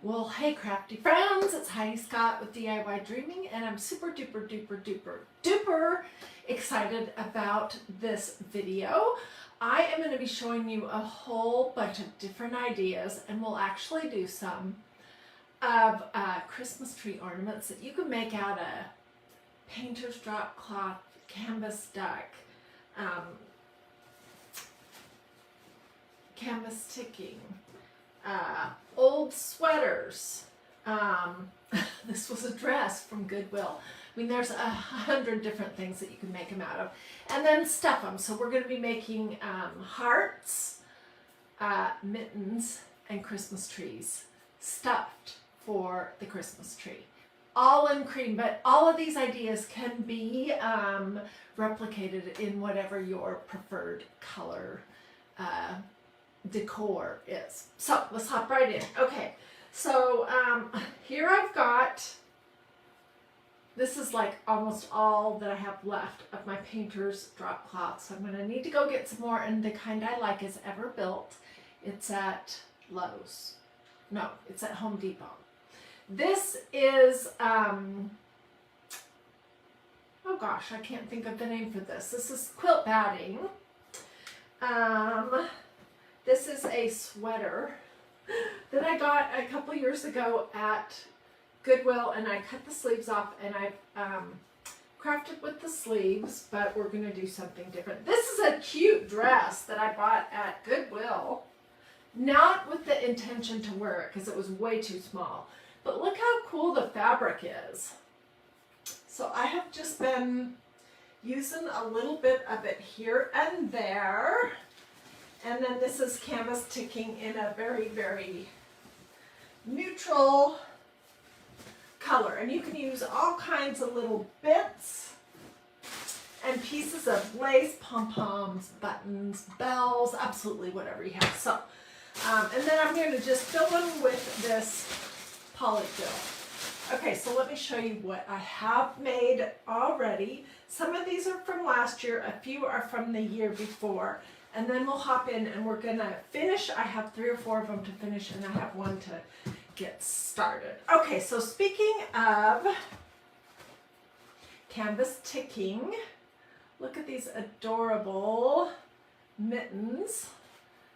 Well, hey crafty friends, it's Heidi Scott with DIY Dreaming, and I'm super duper duper duper duper excited about this video. I am going to be showing you a whole bunch of different ideas, and we'll actually do some of Christmas tree ornaments that you can make out of painter's drop cloth, canvas duck, canvas ticking, old sweaters. This was a dress from Goodwill. I mean, there's 100 different things that you can make them out of. And then stuff them. So we're going to be making hearts, mittens, and Christmas trees stuffed for the Christmas tree. All in cream, but all of these ideas can be replicated in whatever your preferred color decor is. So let's hop right in. Okay, so here I've got, this is like almost all that I have left of my painter's drop cloth. So I'm going to need to go get some more, and the kind I like is Everbuilt. It's at Lowe's. No, it's at Home Depot. This is, oh gosh, I can't think of the name for this. This is quilt batting. This is a sweater that I got a couple years ago at Goodwill, and I cut the sleeves off, and I've crafted with the sleeves, but we're going to do something different. This is a cute dress that I bought at Goodwill, not with the intention to wear it because it was way too small, but look how cool the fabric is. So I have just been using a little bit of it here and there. And then this is canvas ticking in a very, very neutral color. And you can use all kinds of little bits and pieces of lace, pom-poms, buttons, bells, absolutely whatever you have. So, and then I'm going to just fill them with this polyfill. Okay, so let me show you what I have made already. Some of these are from last year, a few are from the year before. And then we'll hop in and we're gonna finish. I have 3 or 4 of them to finish, and I have one to get started. Okay, so speaking of canvas ticking, look at these adorable mittens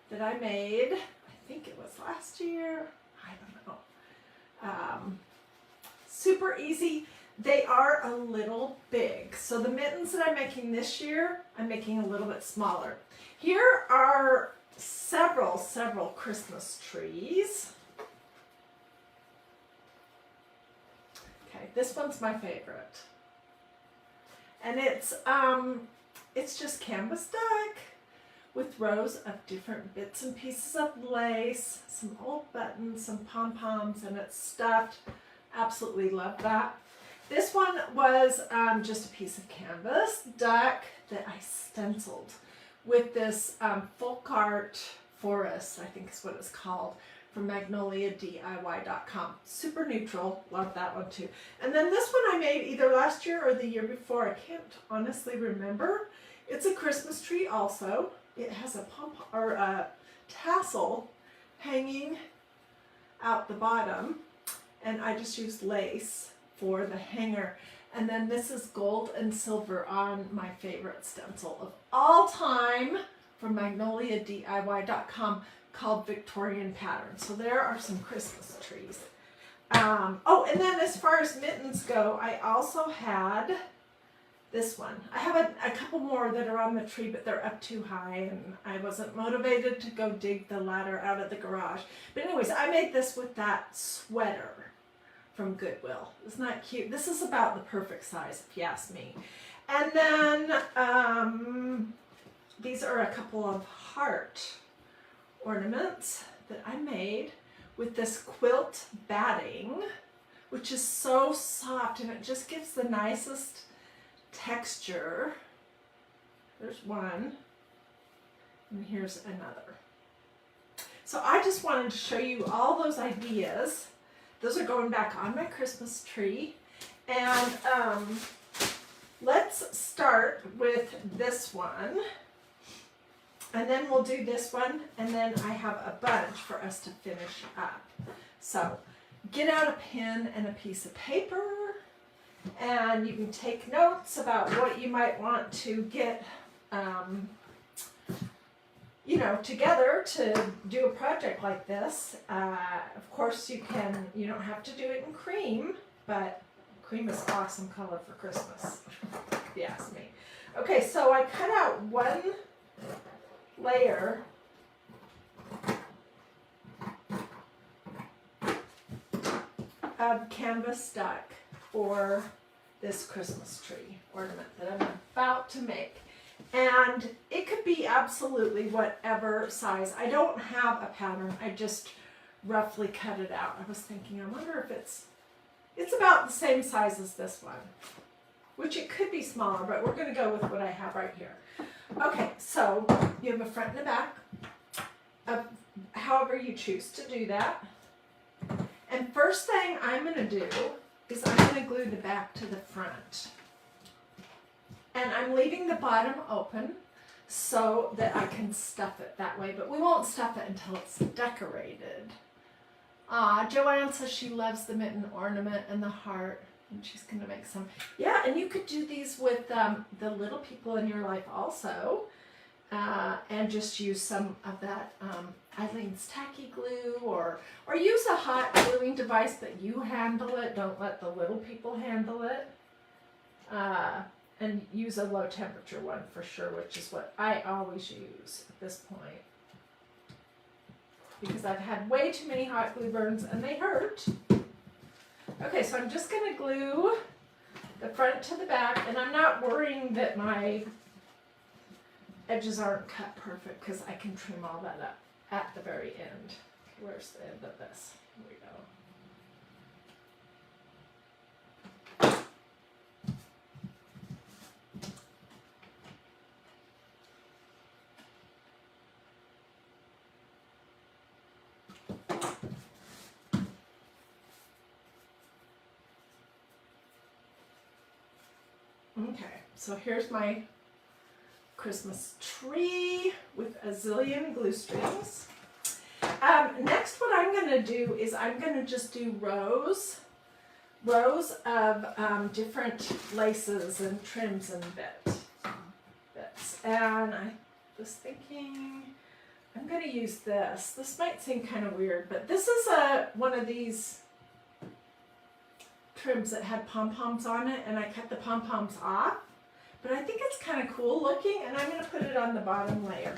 that I made. I think it was last year. I don't know. Super easy. They are a little big. So the mittens that I'm making this year, I'm making a little bit smaller. Here are several Christmas trees. Okay, this one's my favorite. And it's just canvas duck with rows of different bits and pieces of lace, some old buttons, some pom-poms, and it's stuffed. Absolutely love that. This one was just a piece of canvas duck that I stenciled with this folk art forest, I think is what it's called, from magnoliadiy.com. Super neutral, love that one too. And then this one I made either last year or the year before, I can't honestly remember. It's a Christmas tree also. It has a or a tassel hanging out the bottom, and I just used lace for the hanger. And then this is gold and silver on my favorite stencil of all time from magnoliadiy.com called Victorian Pattern. So there are some Christmas trees. Oh, and then as far as mittens go, I also had this one. I have a couple more that are on the tree, but they're up too high, and I wasn't motivated to go dig the ladder out of the garage. But anyways, I made this with that sweater from Goodwill. Isn't that cute? This is about the perfect size, if you ask me. And then these are a couple of heart ornaments that I made with this quilt batting, which is so soft, and it just gives the nicest texture. There's one, and here's another. So I just wanted to show you all those ideas. Those are going back on my Christmas tree. And let's start with this one. And then we'll do this one, and then I have a bunch for us to finish up. So get out a pen and a piece of paper, and you can take notes about what you might want to get, you know, together to do a project like this. Of course, you don't have to do it in cream, but cream is an awesome color for Christmas, if you ask me. Okay, so I cut out one layer of canvas duck for this Christmas tree ornament that I'm about to make. And it could be absolutely whatever size. I don't have a pattern, I just roughly cut it out. I was thinking, I wonder if it's about the same size as this one, which it could be smaller, but we're going to go with what I have right here. Okay, so you have a front and a back, however you choose to do that. And first thing I'm going to do is I'm going to glue the back to the front. And I'm leaving the bottom open so that I can stuff it that way, but we won't stuff it until it's decorated. Joanne says she loves the mitten ornament and the heart, and she's going to make some. Yeah, and you could do these with the little people in your life also, and just use some of that Eileen's tacky glue, or use a hot gluing device, but you handle it. Don't let the little people handle it. And use a low temperature one for sure, which is what I always use at this point. Because I've had way too many hot glue burns and they hurt. Okay, so I'm just going to glue the front to the back, and I'm not worrying that my edges aren't cut perfect because I can trim all that up at the very end. Where's the end of this? Here we go. Okay, so here's my Christmas tree with a zillion glue strings. Next, what I'm going to do is I'm going to just do rows of different laces and trims and bits. And I was thinking I'm going to use this. This might seem kind of weird, but this is one of these trims that had pom-poms on it, and I cut the pom-poms off, but I think it's kind of cool looking, and I'm going to put it on the bottom layer.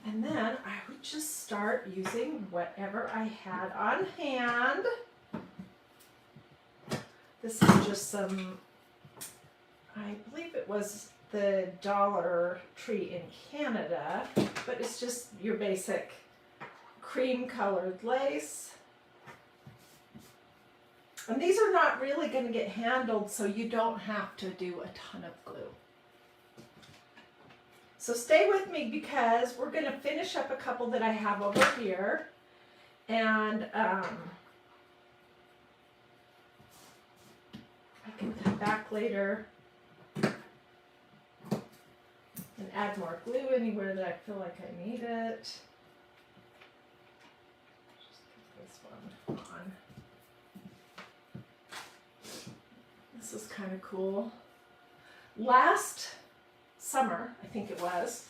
And then I would just start using whatever I had on hand. This is just some, I believe it was the Dollar Tree in Canada, but it's just your basic cream colored lace. And these are not really going to get handled, so you don't have to do a ton of glue. So stay with me because we're going to finish up a couple that I have over here. And I can come back later and add more glue anywhere that I feel like I need it. Just put this one on. This is kind of cool. Last summer, I think it was,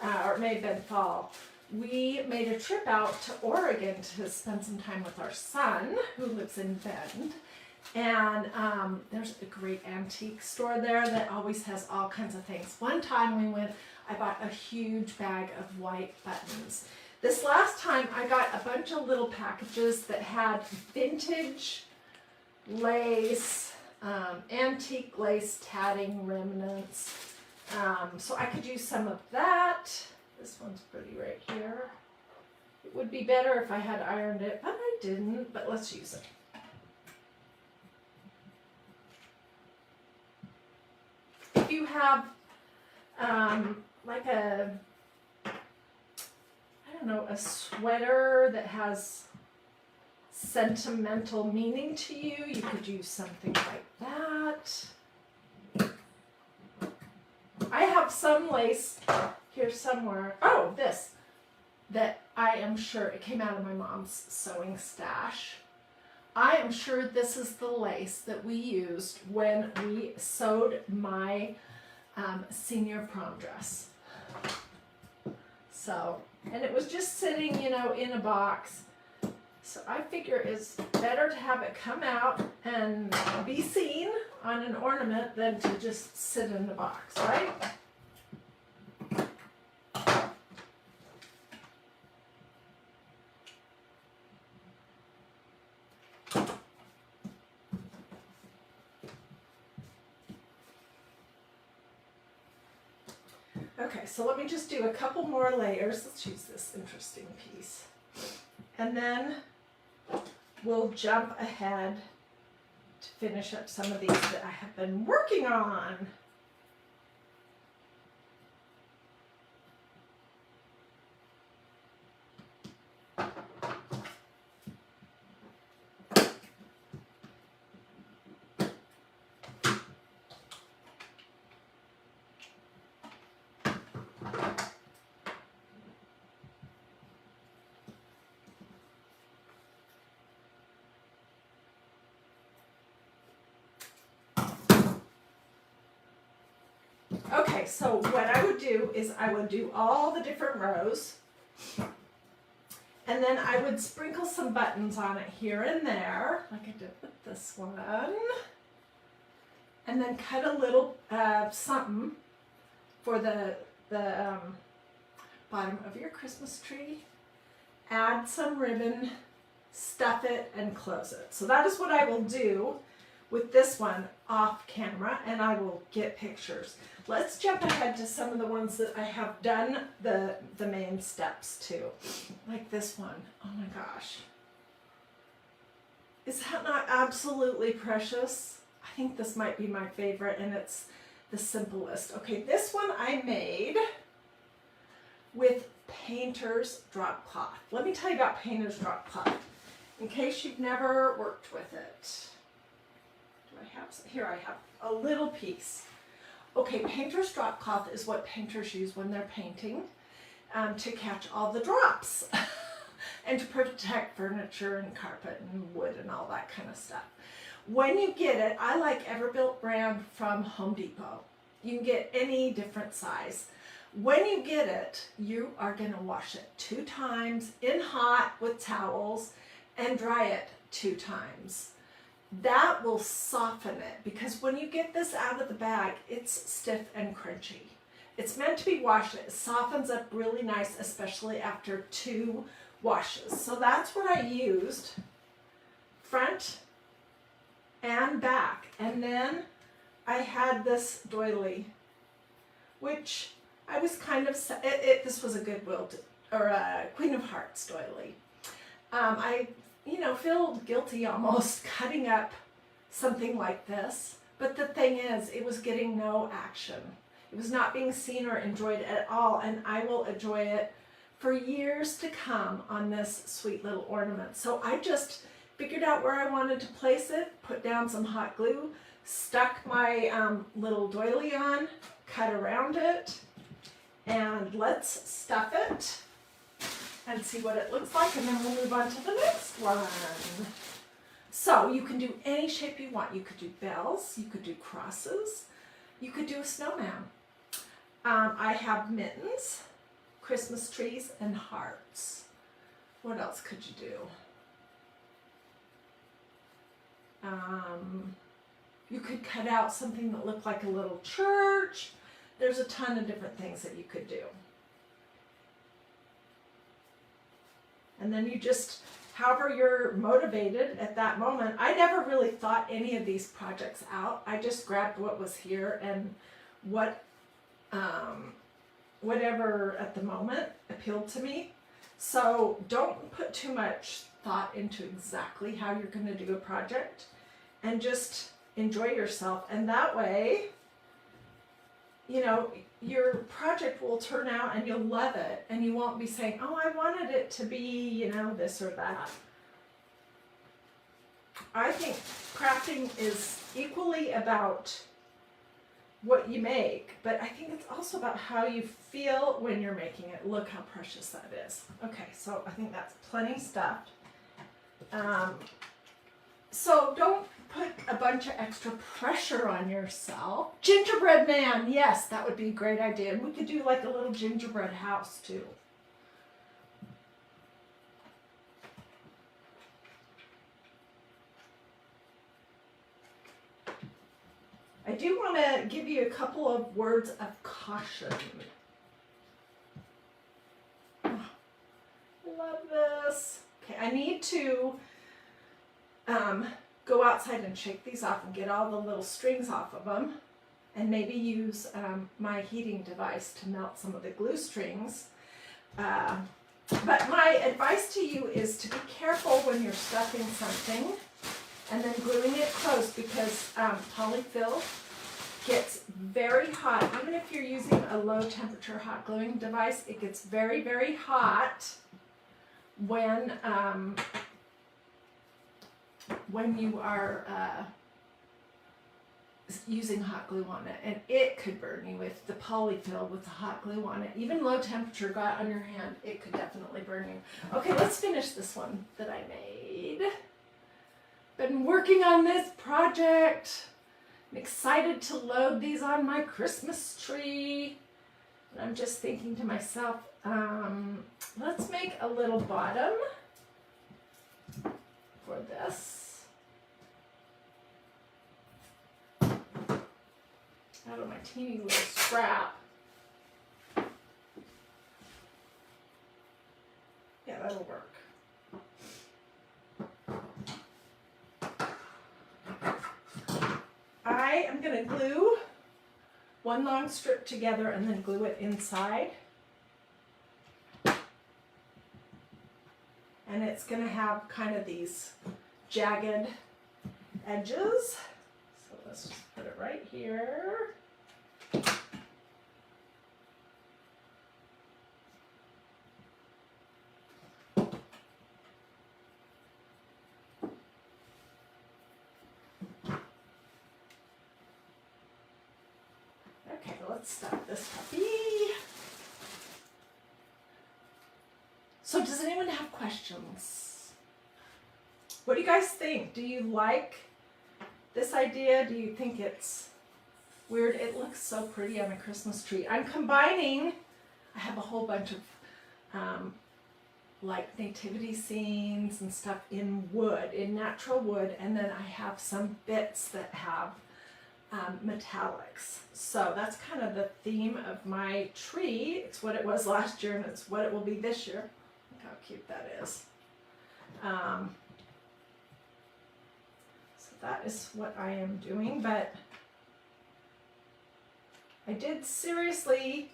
or it may have been fall, we made a trip out to Oregon to spend some time with our son, who lives in Bend. And there's a great antique store there that always has all kinds of things. One time we went, I bought a huge bag of white buttons. This last time I got a bunch of little packages that had vintage lace, antique lace tatting remnants, So I could use some of that. This one's pretty right here. It would be better if I had ironed it, but I didn't, but let's use it. If you have like a, I don't know, a sweater that has sentimental meaning to you, you could use something like that. I have some lace here somewhere. Oh, this. That I am sure it came out of my mom's sewing stash. I am sure this is the lace that we used when we sewed my senior prom dress. So, and it was just sitting, you know, in a box. So I figure it's better to have it come out and be seen on an ornament than to just sit in the box, right? Okay, so let me just do a couple more layers. Let's use this interesting piece. And then we'll jump ahead to finish up some of these that I have been working on. Okay, so what I would do is I would do all the different rows, and then I would sprinkle some buttons on it here and there, like I did with this one, and then cut a little something for the bottom of your Christmas tree, add some ribbon, stuff it, and close it. So that is what I will do with this one off camera, and I will get pictures. Let's jump ahead to some of the ones that I have done the main steps to. Like this one. Oh my gosh. Is that not absolutely precious? I think this might be my favorite, and it's the simplest. Okay, this one I made with painter's drop cloth. Let me tell you about painter's drop cloth in case you've never worked with it. Here I have a little piece. Okay, painter's drop cloth is what painters use when they're painting to catch all the drops and to protect furniture and carpet and wood and all that kind of stuff. When you get it, I like Everbuilt brand from Home Depot. You can get any different size. When you get it, you are going to wash it 2 times in hot with towels and dry it 2 times. That will soften it, because when you get this out of the bag, it's stiff and crunchy. It's meant to be washed. It softens up really nice, especially after 2 washes. So that's what I used, front and back. And then I had this doily, which I was kind of, this was a Goodwill, or a Queen of Hearts doily. I feel guilty almost cutting up something like this. But the thing is, it was getting no action. It was not being seen or enjoyed at all, and I will enjoy it for years to come on this sweet little ornament. So I just figured out where I wanted to place it, put down some hot glue, stuck my little doily on, cut around it, and let's stuff it and see what it looks like, and then we'll move on to the next one. So you can do any shape you want. You could do bells, you could do crosses, you could do a snowman. I have mittens, Christmas trees, and hearts. What else could you do? You could cut out something that looked like a little church. There's a ton of different things that you could do. And then you just, however you're motivated at that moment. I never really thought any of these projects out. I just grabbed what was here and what whatever at the moment appealed to me. So don't put too much thought into exactly how you're going to do a project, and just enjoy yourself. And that way, you know, your project will turn out and you'll love it, and you won't be saying, oh, I wanted it to be, you know, this or that. I think crafting is equally about what you make, but I think it's also about how you feel when you're making it. Look how precious that is. Okay, so I think that's plenty stuffed. So don't put a bunch of extra pressure on yourself. Gingerbread man, yes, that would be a great idea. And we could do like a little gingerbread house too. I do want to give you a couple of words of caution. Oh, love this. Okay, I need to go outside and shake these off and get all the little strings off of them, and maybe use my heating device to melt some of the glue strings. But my advice to you is to be careful when you're stuffing something and then gluing it closed, because polyfill gets very hot. Even if you're using a low temperature hot gluing device, it gets very, very hot when you are using hot glue on it, and it could burn you with the polyfill with the hot glue on it. Even low temperature got on your hand, it could definitely burn you. Okay, let's finish this one that I made. Been working on this project. I'm excited to load these on my Christmas tree. And I'm just thinking to myself, let's make a little bottom for this. Out of my teeny little scrap. Yeah, that'll work. I am going to glue one long strip together and then glue it inside. And it's going to have kind of these jagged edges. So let's just put it right here. Okay, let's stop this puppy. So does anyone have questions? What do you guys think? Do you like this idea? Do you think it's weird? It looks so pretty on a Christmas tree. I'm combining, I have a whole bunch of like nativity scenes and stuff in wood, in natural wood, and then I have some bits that have metallics. So that's kind of the theme of my tree. It's what it was last year and it's what it will be this year. Look how cute that is. So that is what I am doing, but I did seriously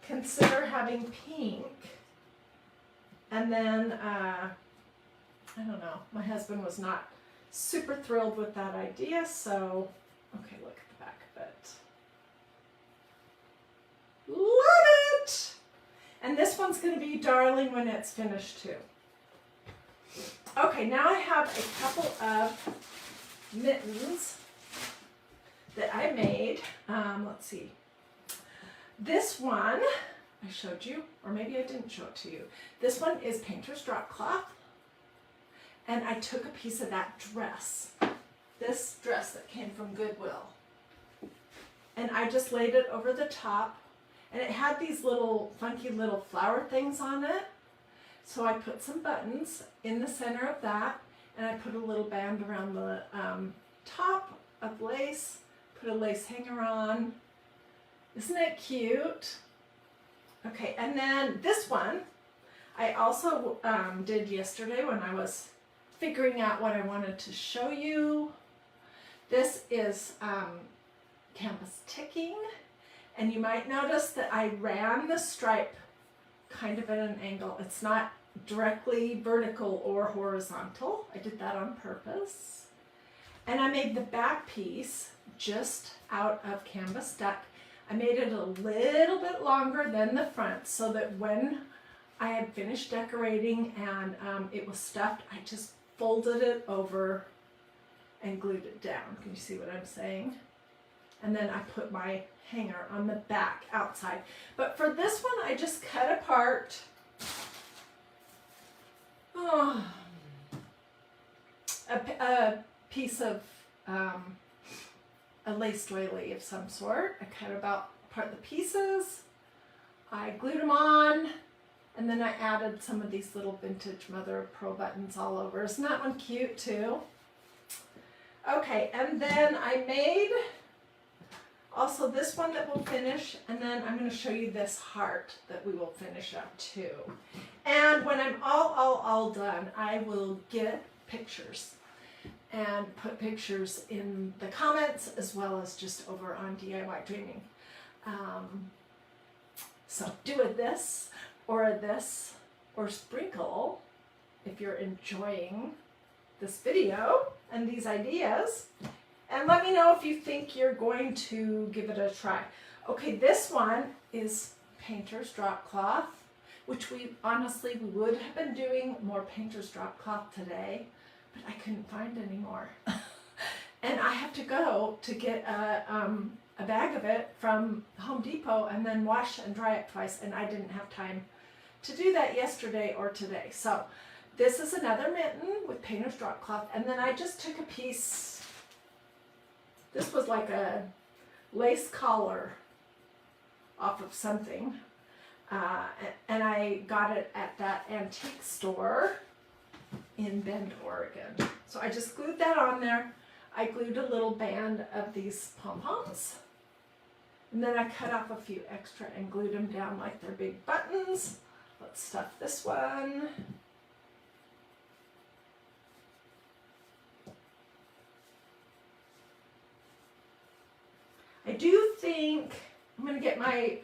consider having pink, and then I don't know, my husband was not super thrilled with that idea, so okay, look at the back of it. Love it! And this one's going to be darling when it's finished too. Okay, now I have a couple of mittens that I made. Let's see. This one I showed you, or maybe I didn't show it to you. This one is painter's drop cloth. And I took a piece of that dress. This dress that came from Goodwill. And I just laid it over the top, and it had these little funky little flower things on it. So I put some buttons in the center of that, and I put a little band around the top of lace, put a lace hanger on. Isn't it cute? Okay, and then this one I also did yesterday when I was figuring out what I wanted to show you. This is canvas ticking, And you might notice that I ran the stripe kind of at an angle. It's not directly vertical or horizontal. I did that on purpose. And I made the back piece just out of canvas duck. I made it a little bit longer than the front so that when I had finished decorating and it was stuffed, I just folded it over and glued it down. Can you see what I'm saying? And then I put my hanger on the back outside. But for this one, I just cut apart a piece of a lace doily of some sort. I cut apart the pieces, I glued them on, and then I added some of these little vintage mother of pearl buttons all over. Isn't that one cute too? Okay, and then I made also this one that we'll finish, and then I'm going to show you this heart that we will finish up too. And when I'm all done, I will get pictures and put pictures in the comments as well as just over on DIY Dreaming. So do a this or sprinkle if you're enjoying this video and these ideas. And let me know if you think you're going to give it a try. Okay, this one is Painter's Drop Cloth, which we would have been doing more Painter's Drop Cloth today, but I couldn't find any more. And I have to go to get a bag of it from Home Depot and then wash and dry it twice, and I didn't have time to do that yesterday or today. So this is another mitten with Painter's Drop Cloth, and then I just took a piece. This was like a lace collar off of something, and I got it at that antique store in Bend, Oregon. So I just glued that on there. I glued a little band of these pom-poms, and then I cut off a few extra and glued them down like they're big buttons. Let's stuff this one. I do think I'm going to get my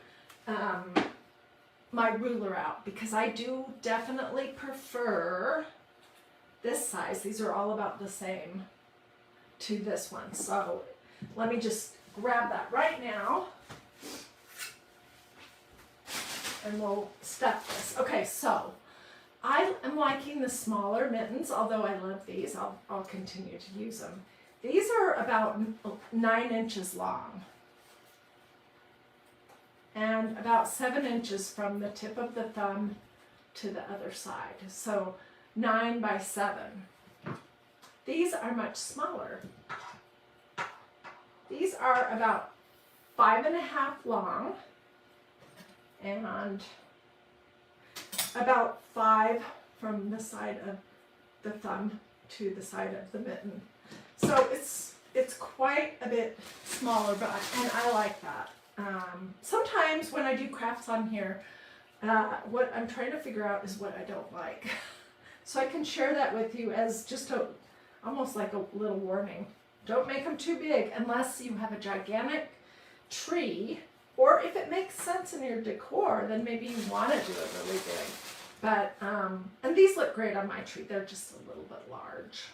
my ruler out, because I do definitely prefer this size. These are all about the same to this one. So let me just grab that right now and we'll stuff this. Okay, so I am liking the smaller mittens, although I love these. I'll continue to use them. These are about 9 inches long and about 7 inches from the tip of the thumb to the other side. So 9 by 7. These are much smaller. These are about 5.5 long and about 5 from the side of the thumb to the side of the mitten. So it's quite a bit smaller, and I like that. Sometimes when I do crafts on here, what I'm trying to figure out is what I don't like. So I can share that with you as just almost like a little warning. Don't make them too big unless you have a gigantic tree, or if it makes sense in your decor, then maybe you want to do it really big. But, and these look great on my tree. They're just a little bit large.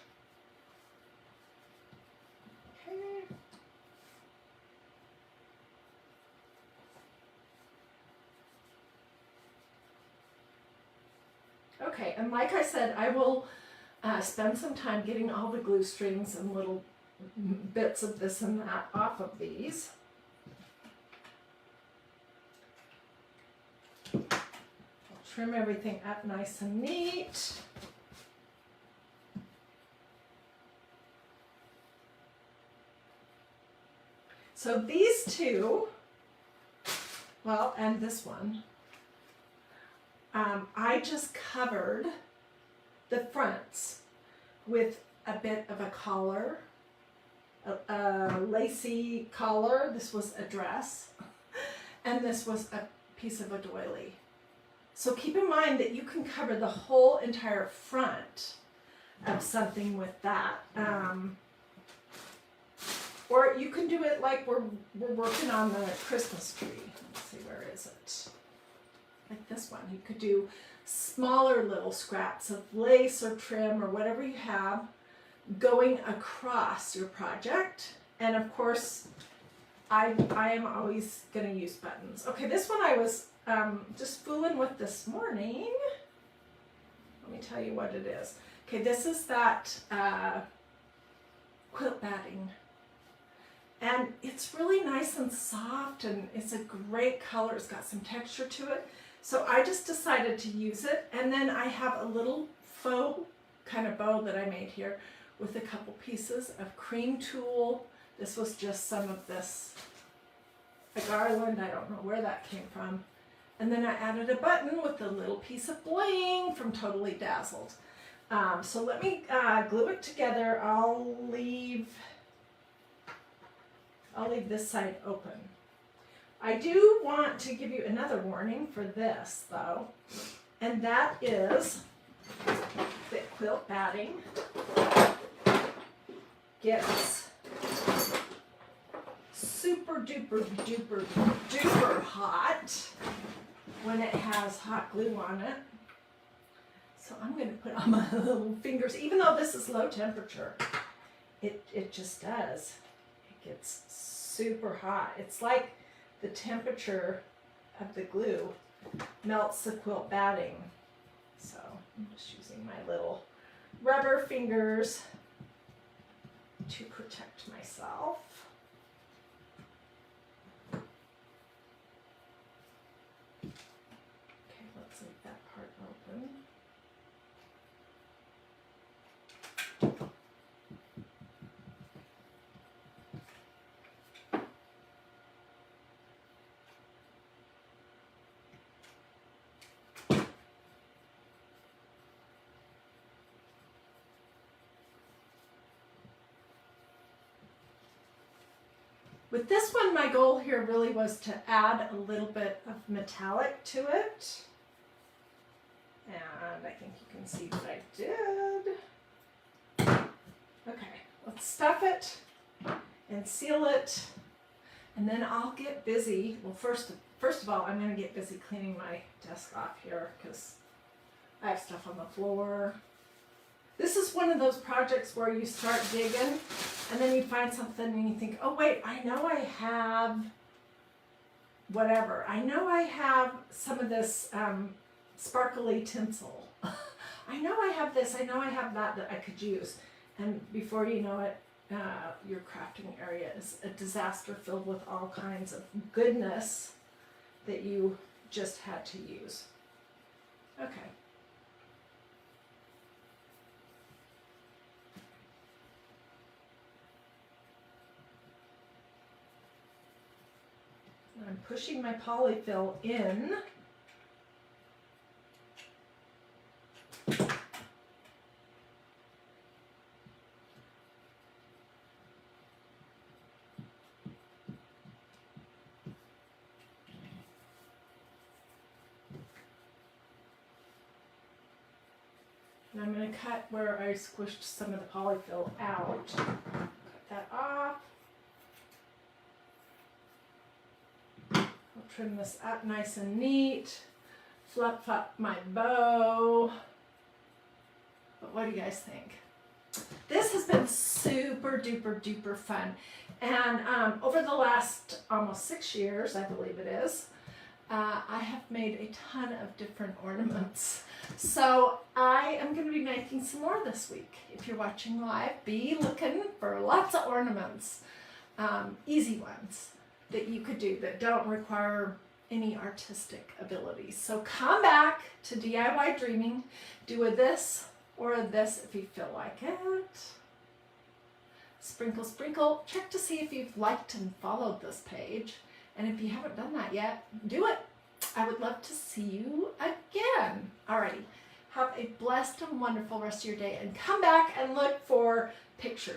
Okay, and like I said, I will spend some time getting all the glue strings and little bits of this and that off of these. I'll trim everything up nice and neat. So these two, well, and this one, I just covered the fronts with a bit of a collar, a lacy collar. This was a dress, and this was a piece of a doily. So keep in mind that you can cover the whole entire front of something with that. Or you can do it like we're working on the Christmas tree. Let's see, where is it? Like this one. You could do smaller little scraps of lace or trim or whatever you have going across your project. And of course, I am always going to use buttons. Okay, this one I was just fooling with this morning. Let me tell you what it is. Okay, this is that quilt batting. And it's really nice and soft, and it's a great color. It's got some texture to it. So I just decided to use it. And then I have a little faux kind of bow that I made here with a couple pieces of cream tulle. This was just some of this, a garland. I don't know where that came from. And then I added a button with a little piece of bling from Totally Dazzled. So let me glue it together. I'll leave this side open. I do want to give you another warning for this though, and that is that quilt batting gets super duper duper duper hot when it has hot glue on it. So I'm going to put on my little fingers, even though this is low temperature, it just does. It gets super hot. It's like the temperature of the glue melts the quilt batting. So I'm just using my little rubber fingers to protect myself. Okay, let's leave that part open. With this one, my goal here really was to add a little bit of metallic to it. And I think you can see what I did. Okay, let's stuff it and seal it. And then I'll get busy. Well, first of all, I'm going to get busy cleaning my desk off here because I have stuff on the floor. This is one of those projects where you start digging and then you find something and you think, oh wait, I know I have whatever. I know I have some of this sparkly tinsel. I know I have this, I know I have that I could use. And before you know it, your crafting area is a disaster filled with all kinds of goodness that you just had to use. Okay. I'm pushing my polyfill in. And I'm going to cut where I squished some of the polyfill out. Cut that off. Trim this up nice and neat, fluff up my bow. But what do you guys think? This has been super duper duper fun. And over the last almost 6 years, I believe it is, I have made a ton of different ornaments. So I am going to be making some more this week. If you're watching live, be looking for lots of ornaments, easy ones that you could do that don't require any artistic abilities. So come back to DIY Dreaming, do a this or a this if you feel like it. Sprinkle, sprinkle. Check to see if you've liked and followed this page. And if you haven't done that yet, do it. I would love to see you again. Alrighty. Have a blessed and wonderful rest of your day and come back and look for pictures.